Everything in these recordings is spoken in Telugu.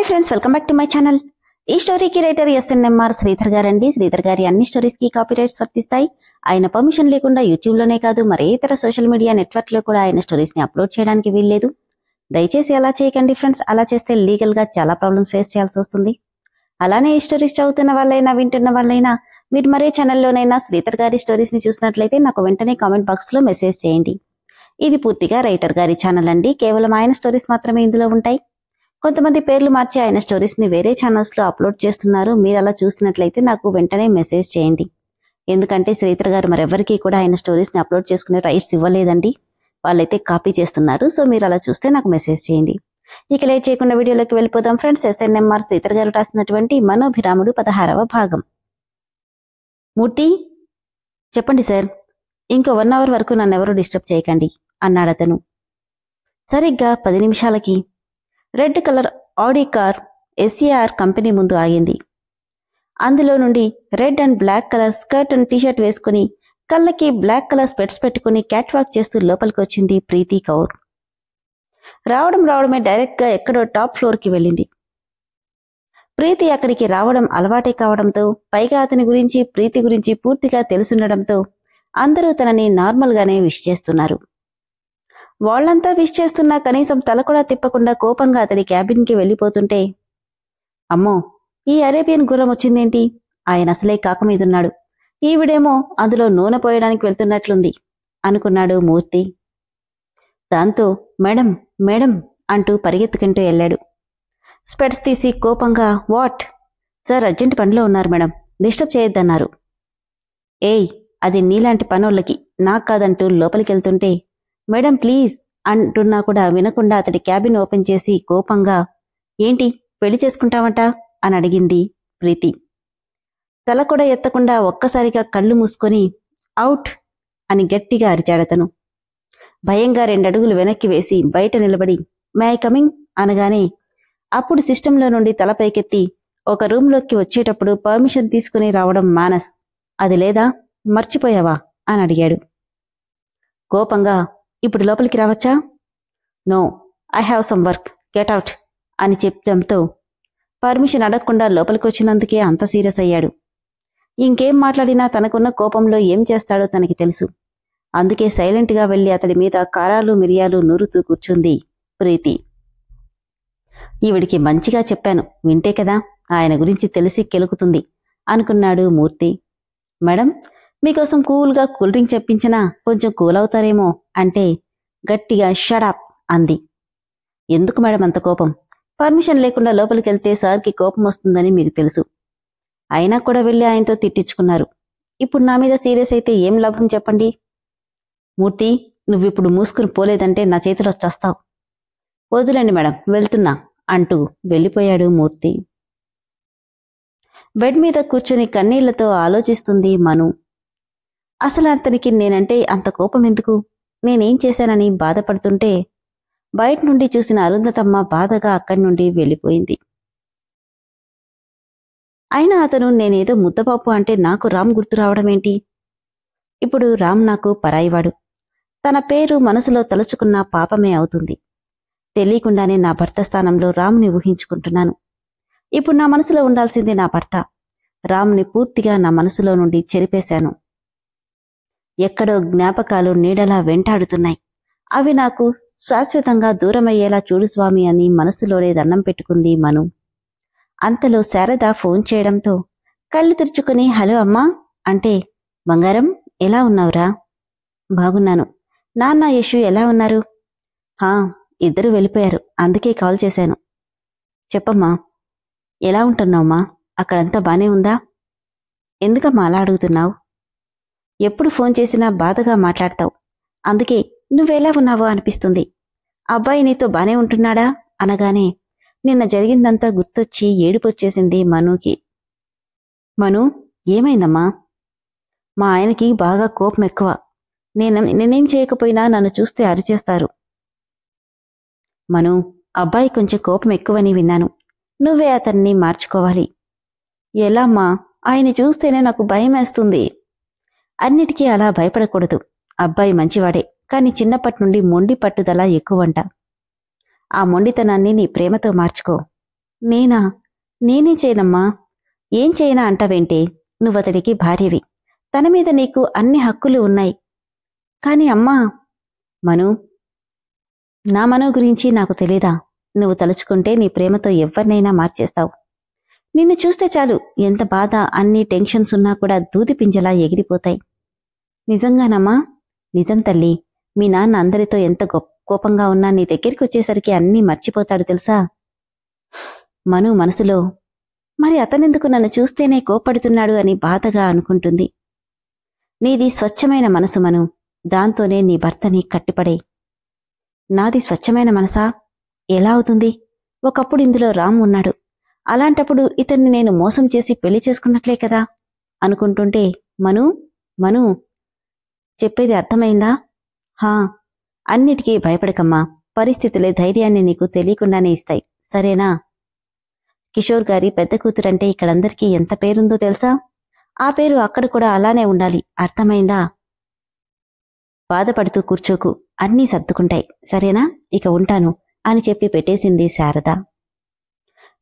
Hi friends, welcome back to my channel. ఈ స్టోరీకి రైటర్ ఎస్ఎన్ఎంఆర్ శ్రీధర్ గారండి. శ్రీధర్ గారి అన్ని స్టోరీస్ కి కాపీ రైట్స్ వర్తిస్తాయి. ఆయన పర్మిషన్ లేకుండా యూట్యూబ్ లోనే కాదు మరే ఇతర సోషల్ మీడియా నెట్వర్క్ లో కూడా ఆయన స్టోరీస్ ని అప్లోడ్ చేయడానికి వీల్లేదు. దయచేసి అలా చేయకండి ఫ్రెండ్స్. అలా చేస్తే లీగల్ గా చాలా ప్రాబ్లమ్స్ ఫేస్ చేయాల్సి వస్తుంది. అలానే ఈ స్టోరీస్ చదువుతున్న వాళ్ళైనా వింటున్న వాళ్ళైనా మీరు మరే ఛానల్లోనైనా శ్రీధర్ గారి స్టోరీస్ ని చూసినట్లయితే నాకు వెంటనే కామెంట్ బాక్స్ లో మెసేజ్ చేయండి. ఇది పూర్తిగా రైటర్ గారి ఛానల్ అండి. కేవలం ఆయన స్టోరీస్ మాత్రమే ఇందులో ఉంటాయి. కొంతమంది పేర్లు మార్చి ఆయన స్టోరీస్ ని వేరే ఛానల్స్ లో అప్లోడ్ చేస్తున్నారు. మీరు అలా చూసినట్లయితే నాకు వెంటనే మెసేజ్ చేయండి. ఎందుకంటే శ్రీధర్ గారు మరెవరికి కూడా ఆయన స్టోరీస్ ని అప్లోడ్ చేసుకునే రైట్స్ ఇవ్వలేదండి. వాళ్ళైతే కాపీ చేస్తున్నారు. సో మీరు అలా చూస్తే నాకు మెసేజ్ చేయండి. ఇక లేట్ చేయకుండా వీడియోలోకి వెళ్ళిపోదాం ఫ్రెండ్స్. ఎస్ఎన్ఎంఆర్ శ్రీధర్ గారు రాసినటువంటి మనోభిరాముడు 16వ భాగం. మూర్తి, చెప్పండి సార్. ఇంకో 1 అవర్ వరకు నన్నెవరూ డిస్టర్బ్ చేయకండి అన్నాడతను. సరిగ్గా 10 నిమిషాలకి red colour Audi car SAR company ముందు ఆగింది. అందులో నుండి red and black colour skirt and T-shirt వేసుకుని కళ్ళకి బ్లాక్ కలర్ స్పెట్స్ పెట్టుకుని క్యాట్ వాక్ చేస్తూ లోపలికి వచ్చింది ప్రీతి కౌర్. రావడమే డైరెక్ట్ గా ఎక్కడో టాప్ ఫ్లోర్ కి వెళ్ళింది. ప్రీతి అక్కడికి రావడం అలవాటే కావడంతో, పైగా అతని గురించి ప్రీతి గురించి పూర్తిగా తెలుసుండడంతో అందరూ తనని నార్మల్ గానే విష్ చేస్తున్నారు. వాళ్లంతా విష్ చేస్తున్నా కనీసం తల కూడా తిప్పకుండా కోపంగా అతడి క్యాబిన్ కి వెళ్లిపోతుంటే, అమ్మో, ఈ అరేబియన్ గుర్రం వచ్చిందేంటి? ఆయన అసలే కాక మీదున్నాడు. ఈవిడేమో అందులో నూనె పోయడానికి వెళ్తున్నట్లుంది అనుకున్నాడు మూర్తి. దాంతో మేడం మేడం అంటూ పరిగెత్తుకుంటూ వెళ్ళాడు. స్పెట్స్ తీసి కోపంగా, వాట్ సార్, అర్జెంట్ పనిలో ఉన్నారు మేడం, డిస్టర్బ్ చేయొద్దన్నారు. ఏయ్, అది నీలాంటి పనోళ్ళకి, నాకు కాదంటూ లోపలికెళ్తుంటే, మేడం ప్లీజ్ అంటున్నా కూడా వినకుండా అతడి క్యాబిన్ ఓపెన్ చేసి కోపంగా, ఏంటి పెళ్లి చేసుకుంటావట అని అడిగింది ప్రీతి. తల కూడా ఎత్తకుండా ఒక్కసారిగా కళ్ళు మూసుకొని అవుట్ అని గట్టిగా అరిచాడతను. భయంగా 2 అడుగులు వెనక్కి వేసి బయట నిలబడి మే ఐ కమింగ్ అనగానే అప్పుడు సిస్టంలో నుండి తల పైకెత్తి, ఒక రూంలోకి వచ్చేటప్పుడు పర్మిషన్ తీసుకుని రావడం మానస్, అది లేదా, మర్చిపోయావా అని అడిగాడు. కోపంగా, ఇప్పుడు లోపలికి రావచ్చా? No, I have some work, get out అని చెప్పడంతో పర్మిషన్ అడగకుండా లోపలికొచ్చినందుకే అంత సీరియస్ అయ్యాడు. ఇంకేం మాట్లాడినా తనకున్న కోపంలో ఏం చేస్తాడో తనకి తెలుసు. అందుకే సైలెంట్గా వెళ్లి అతడి మీద కారాలు మిరియాలు నూరుతూ కూర్చుంది ప్రీతి. ఈవిడికి మంచిగా చెప్పాను, వింటే కదా ఆయన గురించి తెలిసి కెలుకుతుంది అనుకున్నాడు మూర్తి. మేడం, మీకోసం కూల్గా కూల్ డ్రింక్ చెప్పించినా కొంచెం కూల్ అవుతారేమో అంటే గట్టిగా షడప్ అంది. ఎందుకు మేడం అంత కోపం? పర్మిషన్ లేకుండా లోపలికెళ్తే సార్కి కోపం వస్తుందని మీకు తెలుసు. అయినా కూడా వెళ్ళి ఆయనతో తిట్టించుకున్నారు. ఇప్పుడు నా మీద సీరియస్ అయితే ఏం లాభం చెప్పండి? మూర్తి, నువ్విప్పుడు మూసుకుని పోలేదంటే నా చేతిలో చస్తావు. వదిలేండి మేడం, వెళ్తున్నా అంటూ వెళ్ళిపోయాడు మూర్తి. బెడ్ మీద కూర్చుని కన్నీళ్లతో ఆలోచిస్తుంది మను. అసలు అతనికి నేనంటే అంత కోపం ఎందుకు? నేనేం చేశానని బాధపడుతుంటే బయట నుండి చూసిన అరుంధతమ్మ బాధగా అక్కడి నుండి వెళ్ళిపోయింది. అయినా అతను నేనేదో ముద్దపప్పు అంటే నాకు రామ్ గుర్తు రావడమేంటి? ఇప్పుడు రామ్ నాకు పరాయివాడు. తన పేరు మనసులో తలుచుకున్న పాపమే అవుతుంది. తెలియకుండానే నా భర్త స్థానంలో రామ్ని ఊహించుకుంటున్నాను. ఇప్పుడు నా మనసులో ఉండాల్సింది నా భర్త. రామ్ని పూర్తిగా నా మనసులో నుండి చెరిపేశాను. ఎక్కడో జ్ఞాపకాలు నీడలా వెంటాడుతున్నాయి. అవి నాకు శాశ్వతంగా దూరమయ్యేలా చూడు స్వామి అని మనసులోనే దండం పెట్టుకుంది మను. అంతలో శారద ఫోన్ చేయడంతో కళ్ళు తుడుచుకుని హలో అమ్మా అంటే, బంగారం ఎలా ఉన్నావురా? బాగున్నాను. నాన్న యశు ఎలా ఉన్నారు? హా, ఇద్దరు వెళ్ళిపోయారు, అందుకే కాల్ చేశాను. చెప్పమ్మా, ఎలా ఉంటున్నావమ్మా? అక్కడంతా బానే ఉందా? ఎందుకమ్మా అలా అడుగుతున్నావు? ఎప్పుడు ఫోన్ చేసినా బాధగా మాట్లాడతావు. అందుకే నువ్వెలా ఉన్నావో అనిపిస్తుంది. అబ్బాయి నీతో బానే ఉంటున్నాడా అనగానే నిన్న జరిగిందంతా గుర్తొచ్చి ఏడుపొచ్చేసింది మనుకి. మను, ఏమైందమ్మా? మా ఆయనకి బాగా కోపం ఎక్కువ. నేనేం చేయకపోయినా నన్ను చూస్తే అరిచేస్తారు. మను, అబ్బాయి కొంచెం కోపం ఎక్కువని విన్నాను. నువ్వే అతన్ని మార్చుకోవాలి. ఎలా అమ్మా? ఆయన్ని చూస్తేనే నాకు భయమేస్తుంది. అన్నిటికీ అలా భయపడకూడదు. అబ్బాయి మంచివాడే, కాని చిన్నప్పటి నుండి మొండి పట్టుదల ఎక్కువంట. ఆ మొండితనాన్ని నీ ప్రేమతో మార్చుకో. నేనా? నేనేం చేయనమ్మా. ఏం చేయనా అంటావేంటే? నువ్వతడికి భార్యవి. తన మీద నీకు అన్ని హక్కులు ఉన్నాయి. కాని అమ్మా. మను, నా మనో గురించి నాకు తెలీదా? నువ్వు తలుచుకుంటే నీ ప్రేమతో ఎవ్వర్నైనా మార్చేస్తావు. నిన్ను చూస్తే చాలు ఎంత బాధ, అన్ని టెన్షన్స్ ఉన్నా కూడా దూది పింజలా ఎగిరిపోతాయి. నిజంగానమ్మా? నిజం తల్లి. మీ నాన్న అందరితో ఎంత కోపంగా ఉన్నా నీ దగ్గరికి వచ్చేసరికి అన్నీ మర్చిపోతాడు తెలుసా? మను మనసులో, మరి అతనెందుకు నన్ను చూస్తేనే కోపడుతున్నాడు అని బాధగా అనుకుంటుంది. నీది స్వచ్ఛమైన మనసు మను. దాంతోనే నీ భర్తని కట్టిపడే. నాది స్వచ్ఛమైన మనసా? ఎలా అవుతుంది? ఒకప్పుడు ఇందులో రామ్ ఉన్నాడు. అలాంటప్పుడు ఇతన్ని నేను మోసం చేసి పెళ్లి చేసుకున్నట్లే కదా అనుకుంటుంటే, మను మను చెప్పేది అర్థమైందా? హా. అన్నిటికీ భయపడకమ్మా. పరిస్థితులే ధైర్యాన్ని నీకు తెలియకుండానే ఇస్తాయి, సరేనా? కిషోర్ గారి పెద్ద కూతురంటే ఇక్కడందరికీ ఎంత పేరుందో తెలుసా? ఆ పేరు అక్కడ కూడా అలానే ఉండాలి, అర్థమైందా? బాధపడుతూ కూర్చోకు, అన్నీ సర్దుకుంటాయి, సరేనా? ఇక ఉంటాను అని చెప్పి పెట్టేసింది శారద.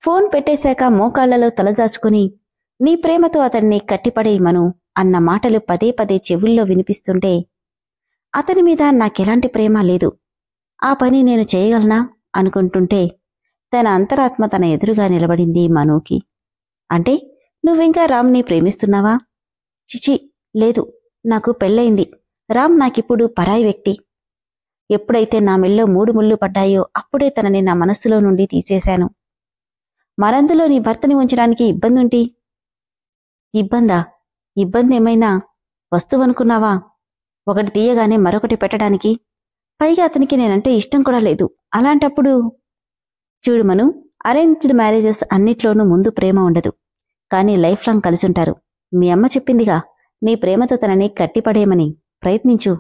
ఫోన్ పెట్టేశాక మోకాళ్లలో తలదాచుకుని, నీ ప్రేమతో అతన్ని కట్టిపడేయమను అన్న మాటలు పదే పదే చెవుల్లో వినిపిస్తుంటే, అతని మీద నాకెలాంటి ప్రేమ లేదు, ఆ పని నేను చేయగలనా అనుకుంటుంటే, తన అంతరాత్మ తన ఎదురుగా నిలబడింది మనూకి. అంటే నువ్వింకా రామ్ని ప్రేమిస్తున్నావా? చిచి, లేదు. నాకు పెళ్ళయింది. రామ్ నాకిప్పుడు పరాయి వ్యక్తి. ఎప్పుడైతే నా మెల్లో 3 ముళ్ళు పడ్డాయో అప్పుడే తనని నా మనస్సులో నుండి తీసేశాను. మరందులో నీ భర్తని ఉంచడానికి ఇబ్బందుంటి? ఇబ్బందా? ఇబ్బందేమైనా వస్తువనుకున్నావా? ఒకటి తీయగానే మరొకటి పెట్టడానికి. పైగా అతనికి నేనంటే ఇష్టం కూడా లేదు. అలాంటప్పుడు చూడు మను, అరేంజ్డ్ మ్యారేజెస్ అన్నిట్లోనూ ముందు ప్రేమ ఉండదు, కానీ లైఫ్ లాంగ్ కలిసుంటారు. మీ అమ్మ చెప్పిందిగా, నీ ప్రేమతో తనని కట్టిపడేయమని. ప్రయత్నించు.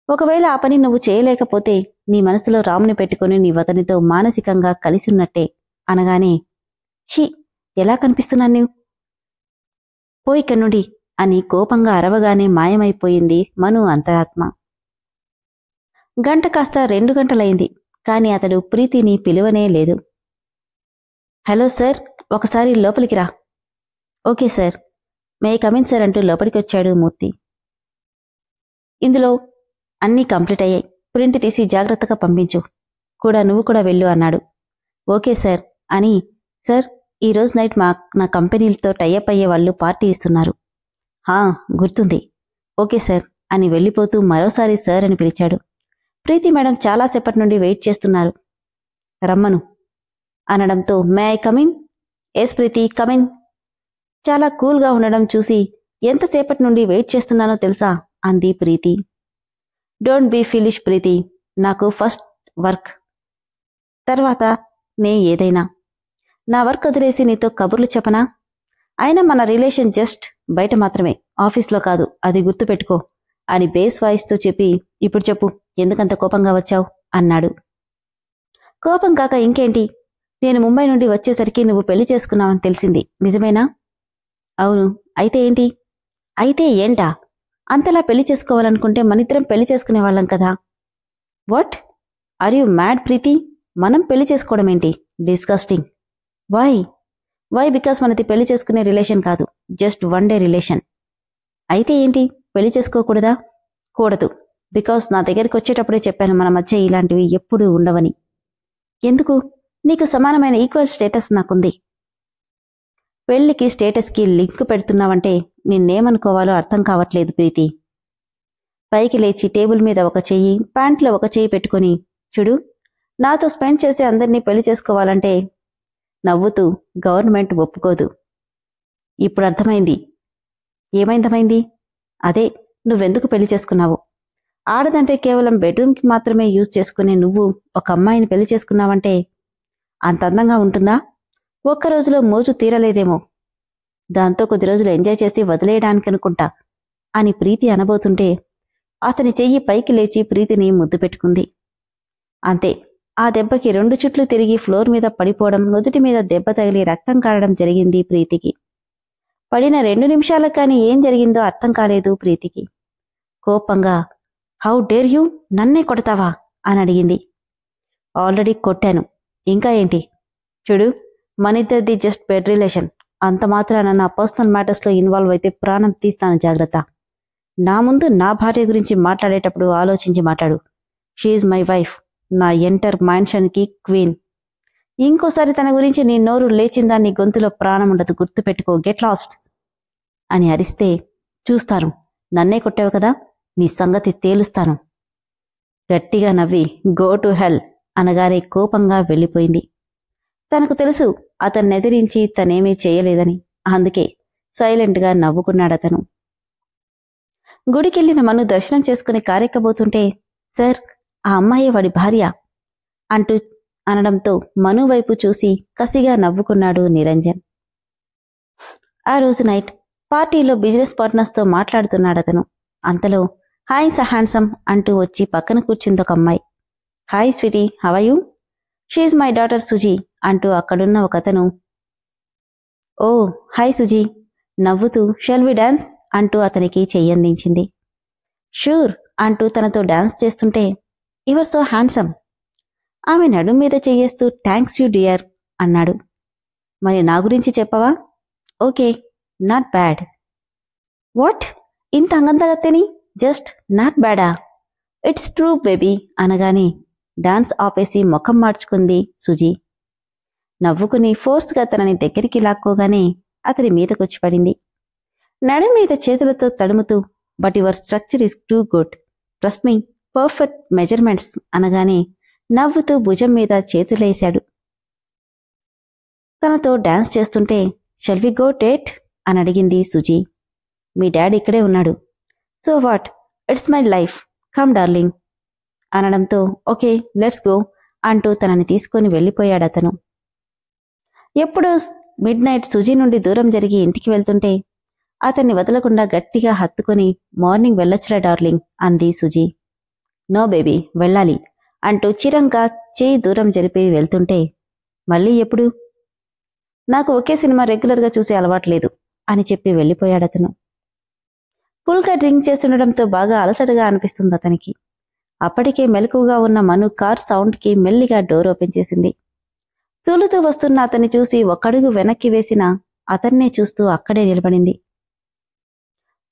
ఒకవేళ ఆ పని నువ్వు చేయలేకపోతే నీ మనసులో రాముని పెట్టుకుని నీవతనితో మానసికంగా కలిసున్నట్టే అనగానే, ఛీ, ఎలా కనిపిస్తున్నాను నీవు? పోయిక్కడి నుండి అని కోపంగా అరవగానే మాయమైపోయింది మను అంతరాత్మ. గంట కాస్త 2 గంటలైంది. కాని అతడు ప్రీతిని పిలువనే లేదు. హలో సార్, ఒకసారి లోపలికి రా. Okay sir. May come in sir అంటూ లోపలికొచ్చాడు మూర్తి. ఇందులో అన్నీ కంప్లీట్ అయ్యాయి. ప్రింట్ తీసి జాగ్రత్తగా పంపించు. నువ్వు కూడా వెళ్ళు అన్నాడు. ఓకే సార్ అని, సార్, ఈరోజు నైట్ నా కంపెనీలతో టైఅప్ అయ్యే వాళ్ళు పార్టీ ఇస్తున్నారు. హా, గుర్తుంది. ఓకే సార్ అని వెళ్ళిపోతూ మరోసారి సార్ అని పిలిచాడు. ప్రీతి మేడం చాలాసేపటి నుండి వెయిట్ చేస్తున్నారు. రమ్మను అనడంతో, may I come in? Yes Preeti, come in. చాలా కూల్గా ఉండడం చూసి ఎంతసేపటి నుండి వెయిట్ చేస్తున్నానో తెలుసా అంది ప్రీతి. డోంట్ బీ ఫిలిష్ ప్రీతి. నాకు ఫస్ట్ వర్క్, తర్వాత నే ఏదైనా. నా వర్క్ వదిలేసి నీతో కబుర్లు చెప్పనా? అయినా మన రిలేషన్ జస్ట్ బయట మాత్రమే, ఆఫీస్లో కాదు, అది గుర్తుపెట్టుకో అని బేస్ వాయిస్తూ చెప్పి, ఇప్పుడు చెప్పు, ఎందుకంత కోపంగా వచ్చావు అన్నాడు. కోపం కాక ఇంకేంటి? నేను ముంబై నుండి వచ్చేసరికి నువ్వు పెళ్లి చేసుకున్నావని తెలిసింది, నిజమేనా? అవును. అయితే ఏంటి? అయితే ఏంటా? అంతలా పెళ్లి చేసుకోవాలనుకుంటే మనిద్దరం పెళ్లి చేసుకునేవాళ్ళం కదా. వాట్ ఆర్ యు మ్యాడ్ ప్రీతి? మనం పెళ్లి చేసుకోవడమేంటి? డిస్గస్టింగ్. వై బికాస్ మనది పెళ్లి చేసుకునే రిలేషన్ కాదు, జస్ట్ 1 డే రిలేషన్. అయితే ఏంటి, పెళ్లి చేసుకోకూడదా? కూడదు. బికాస్ నా దగ్గరికి వచ్చేటప్పుడే చెప్పాను మన మధ్య ఇలాంటివి ఎప్పుడూ ఉండవని. ఎందుకు? నీకు సమానమైన ఈక్వల్ స్టేటస్ నాకుంది. పెళ్లికి స్టేటస్కి లింక్ పెడుతున్నావంటే నిన్నేమనుకోవాలో అర్థం కావట్లేదు ప్రీతి. పైకి లేచి టేబుల్ మీద ఒక చెయ్యి, ప్యాంట్లో ఒక చెయ్యి పెట్టుకుని, చూడు, నాతో స్పెండ్ చేసి అందరినీ పెళ్లి చేసుకోవాలంటే నవ్వుతూ గవర్నమెంట్ ఒప్పుకోదు. ఇప్పుడు అర్థమైంది. ఏమైందమైంది? అదే, నువ్వెందుకు పెళ్లి చేసుకున్నావు. ఆడదంటే కేవలం బెడ్రూమ్కి మాత్రమే యూజ్ చేసుకునే నువ్వు ఒక అమ్మాయిని పెళ్లి చేసుకున్నావంటే అంత అందంగా ఉంటుందా? ఒక్కరోజులో మోజు తీరలేదేమో, దాంతో కొద్ది రోజులు ఎంజాయ్ చేసి వదిలేయడానికనుకుంటా అని ప్రీతి అనబోతుంటే అతని చెయ్యి పైకి లేచి ప్రీతిని ముద్దు పెట్టుకుంది. అంతే, ఆ దెబ్బకి 2 చుట్లు తిరిగి ఫ్లోర్ మీద పడిపోవడం, నుదుటి మీద దెబ్బ తగిలి రక్తం కారడం జరిగింది ప్రీతికి. పడిన 2 నిమిషాలకు కానీ ఏం జరిగిందో అర్థం కాలేదు ప్రీతికి. కోపంగా, హౌ డేర్ యూ, నన్నే కొడతావా అని అడిగింది. ఆల్రెడీ కొట్టాను, ఇంకా ఏంటి? చూడు, మనిద్దరిది జస్ట్ బెడ్ రిలేషన్. అంత మాత్రాన నా పర్సనల్ మ్యాటర్స్లో ఇన్వాల్వ్ అయితే ప్రాణం తీస్తాను, జాగ్రత్త. నా ముందు నా భార్య గురించి మాట్లాడేటప్పుడు ఆలోచించి మాట్లాడు. షీఈ్ మై వైఫ్, నా ఎంటర్ మ్యాన్షన్కి క్వీన్. ఇంకోసారి తన గురించి నీ నోరు లేచిందా నీ గొంతులో ప్రాణం ఉండదు, గుర్తుపెట్టుకో. గెట్ లాస్ట్ అని అరిస్తే, చూస్తాను, నన్నే కొట్టావు కదా, నీ సంగతి తేలుస్తాను. గట్టిగా నవ్వి గో టు హెల్ అనగానే కోపంగా వెళ్ళిపోయింది. తనకు తెలుసు అతన్నెదిరించి తనేమీ చేయలేదని. అందుకే సైలెంట్గా నవ్వుకున్నాడతను. గుడికెళ్లిన మను దర్శనం చేసుకుని కారెక్కబోతుంటే, సార్, ఆ అమ్మాయి వాడి భార్య అంటూ అనడంతో మను వైపు చూసి కసిగా నవ్వుకున్నాడు నిరంజన్. ఆ రోజు నైట్ పార్టీలో బిజినెస్ పార్ట్నర్స్తో మాట్లాడుతున్నాడతను. అంతలో హాయ్ సహాన్సమ్ అంటూ వచ్చి పక్కన కూర్చుందొక అమ్మాయి. Hi sweetie, how are you? She is my daughter Suji అంటూ అక్కడున్న ఒకతను, ఓ హాయ్ సుజీ నవ్వుతూ షెల్ వి డాన్స్ అంటూ అతనికి చెయ్యందించింది. షూర్ అంటూ తనతో డాన్స్ చేస్తుంటే, యువర్ సో హ్యాండ్సమ్. ఆమె నడుం మీద చెయ్యేస్తూ థ్యాంక్స్ యూ డియర్ అన్నాడు. మరి నా గురించి చెప్పవా? Okay, not bad. వాట్, ఇంత అంగంతగత్తెని జస్ట్ నాట్ బ్యాడా? ఇట్స్ ట్రూ బేబీ అనగానే డాన్స్ ఆపేసి ముఖం మార్చుకుంది సుజీ. నవ్వుకుని ఫోర్స్గా తనని దగ్గరికి లాక్కోగానే అతని మీదకొచ్చి పడింది. నడుం మీద చేతులతో తడుముతూ, but your structure is too good, trust me, perfect measurements అనగానే నవ్వుతూ భుజం మీద చేతులేశాడు. తనతో డాన్స్ చేస్తుంటే, షెల్ వి గో డేట్ అని అడిగింది సుజీ. మీ డాడీ ఇక్కడే ఉన్నాడు. So what, it's my life, come darling అనడంతో ఓకే లెట్స్ గో అంటూ తనని తీసుకొని వెళ్ళిపోయాడతను. ఎప్పుడో మిడ్ నైట్ సుజీ నుండి దూరం జరిగి ఇంటికి వెళ్తుంటే అతన్ని వదలకుండా గట్టిగా హత్తుకొని, మార్నింగ్ వెళ్ళొచ్చురా డార్లింగ్ అంది సుజీ. నో బేబీ, వెళ్ళాలి అంటూ చిరంగా చేయి దూరం జరిపి వెళ్తుంటే, మళ్ళీ ఎప్పుడు? నాకు ఒకే సినిమా రెగ్యులర్గా చూసే అలవాట్లేదు అని చెప్పి వెళ్ళిపోయాడతను. ఫుల్గా డ్రింక్ చేస్తుండడంతో బాగా అలసటగా అనిపిస్తుంది అతనికి. అప్పటికే మెలకుగా ఉన్న మను కార్ సౌండ్కి మెల్లిగా డోర్ ఓపెన్ చేసింది. తూలుతూ వస్తున్న అతన్ని చూసి ఒక్కడుగు వెనక్కి వేసిన అతన్నే చూస్తూ అక్కడే నిలబడింది.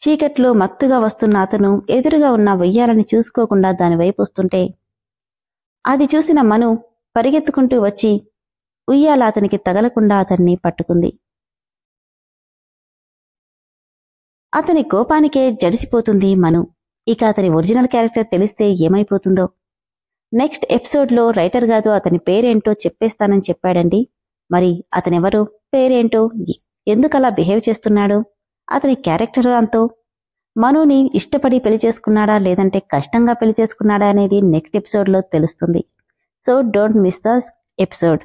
చీకట్లో మత్తుగా వస్తున్న అతను ఎదురుగా ఉన్న ఉయ్యాలని చూసుకోకుండా దానివైపు వస్తుంటే, అది చూసిన మను పరిగెత్తుకుంటూ వచ్చి ఉయ్యాల అతనికి తగలకుండా అతన్ని పట్టుకుంది. అతని కోపానికే జడిసిపోతుంది మను. ఇక అతని ఒరిజినల్ క్యారెక్టర్ తెలిస్తే ఏమైపోతుందో. నెక్స్ట్ ఎపిసోడ్లో రైటర్ గారు అతని పేరేంటో చెప్పేస్తానని చెప్పాడండి. మరి అతనెవరో, పేరేంటో, ఎందుకలా బిహేవ్ చేస్తున్నాడో, అతని క్యారెక్టర్ అంతో, మనుని ఇష్టపడి పెళ్లి చేసుకున్నాడా లేదంటే కష్టంగా పెళ్లి చేసుకున్నాడా అనేది నెక్స్ట్ ఎపిసోడ్లో తెలుస్తుంది. So don't miss the episode.